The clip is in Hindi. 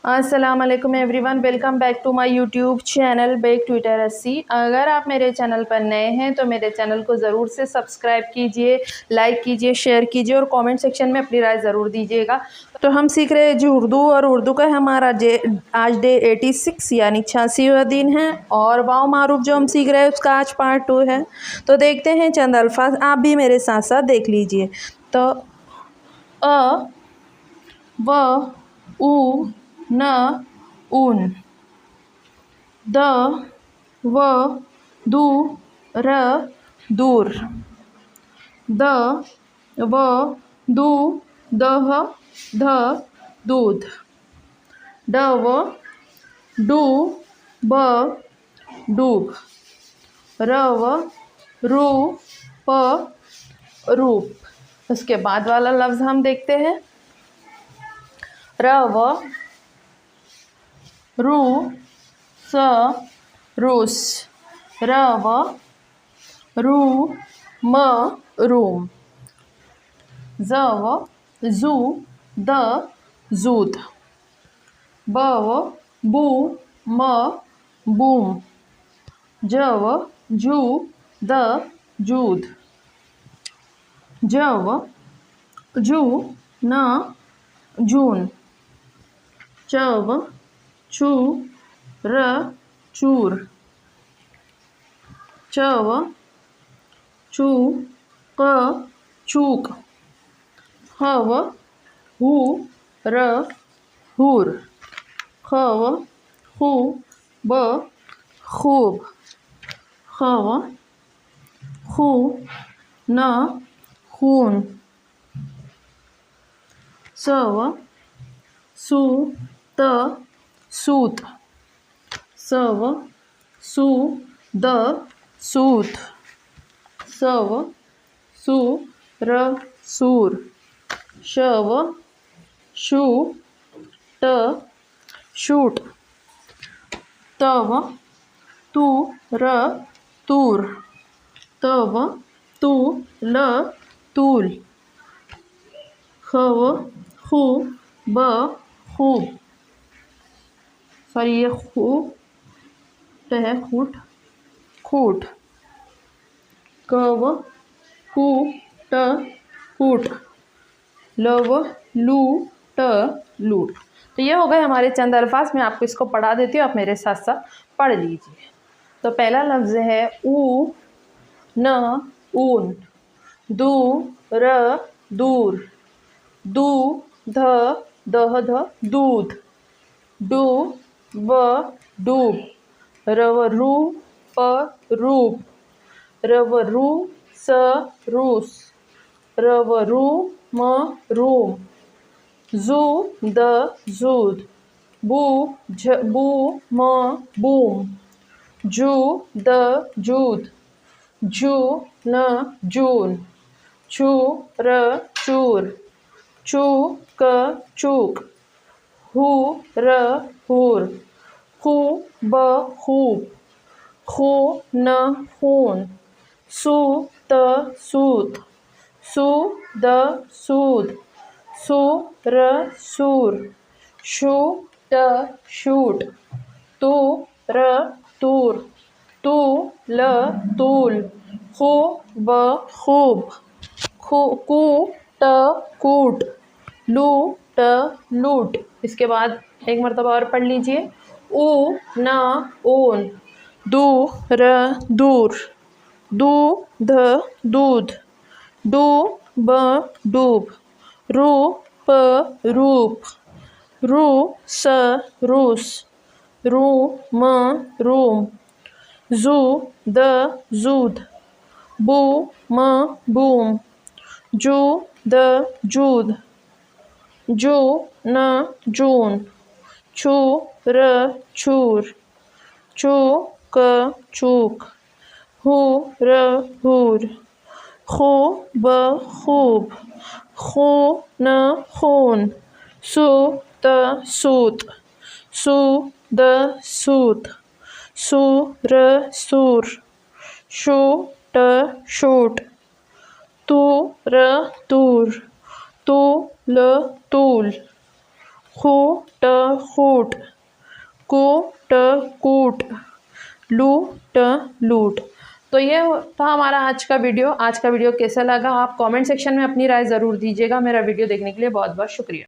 अस्सलाम वालेकुम everyone, welcome back to my YouTube channel बेक ट्विटर अस्सी। अगर आप मेरे चैनल पर नए हैं तो मेरे चैनल को ज़रूर से सब्सक्राइब कीजिए, लाइक कीजिए, शेयर कीजिए और कमेंट सेक्शन में अपनी राय ज़रूर दीजिएगा। तो हम सीख रहे हैं जी उर्दू, और उर्दू का हमारा आज डे 86 यानी 86वां दिन है, और वाव मारूफ जो हम सीख रहे हैं उसका आज पार्ट 2 है। तो देखते हैं चंद अल्फाज, आप भी मेरे साथ साथ देख लीजिए। तो अ, व, उ, न, उन, द, व, दु, र, दूर, द, व, दु, दह, ध, दूध, ड, व, डू, ब, डूब, र, व, रू, प, रूप। उसके बाद वाला लफ्ज़ हम देखते हैं। र, व, रू, स, रूस, र, व, रू, म, रूम, ज, व, जू, द, जूद, ब, व, बू, म, बूम, ज, व, जू, द, जूद, ज, व, जू, न, जून, च, व, चू, र, चूर, च, व, चू, क, चूक, ह, व, हू, र, हूर, ख, व, हू, ब, खूब, ख, व, खू, न, खून, स, व, सू, त, सूत, स, व, सू, द, सूत, स, व, सू, र, सूर, श, व, शू, ट, शूट, त, व, तू, र, तूर, त, व, तू, ल, तूल, ख, व, खू, ब, खूब, सॉरी ये खू है खूट, खूट, क, व, कू, ट, कूट, ल, व, लू, ट, लूट। तो ये हो गए हमारे चंद अल्फाज। मैं आपको इसको पढ़ा देती हूँ, आप मेरे साथ साथ पढ़ लीजिए। तो पहला लफ्ज़ है ऊ, न, ऊन, दू, र, दूर, दू, ध, दह, ध, दूध, डू, ब, डूब, र, व, रू, प, रूप, र, व, रू, स, रूस, र, व, रू, म, रूम, जू, द, जूद, बू, बू, म, बूम, जू, द, जूद, जू, न, जून, चू, र, चूर, चू, क, चूक, हू, र, हूर, खू, ब, खूब, खू, न, खून, सू, त, सूत, सू, द, सूद, सू, र, सूर, शू, ट, शूट, तू, र, तूर, तू, ल, तूल, खू, ब, खूब, कू, ट, कूट, लू, ट, लूट। इसके बाद एक मरतबा और पढ़ लीजिए। ऊ, न, ऊन, दू, र, दूर, दू, ध, दूध, डू, ब, डूब, रू, प, रूप, रू, स, रूस, रू, म, रूम, जू, द, जूद, बू, म, बूम, जू, द, जूद, जू, न, जून, चू, र, चूर, चू, क, चूक, हू, र, हूर, खू, ब, खूब, खू, न, खून, सू, त, सूत, सू, द, सूत, सू, र, सूर, शू, ट, शूट, तू, र, तूर, तू, ल, तूल, खू ट खूट, कू ट कूट, लू ट लूट। तो ये था हमारा आज का वीडियो। आज का वीडियो कैसा लगा आप कमेंट सेक्शन में अपनी राय ज़रूर दीजिएगा। मेरा वीडियो देखने के लिए बहुत बहुत शुक्रिया।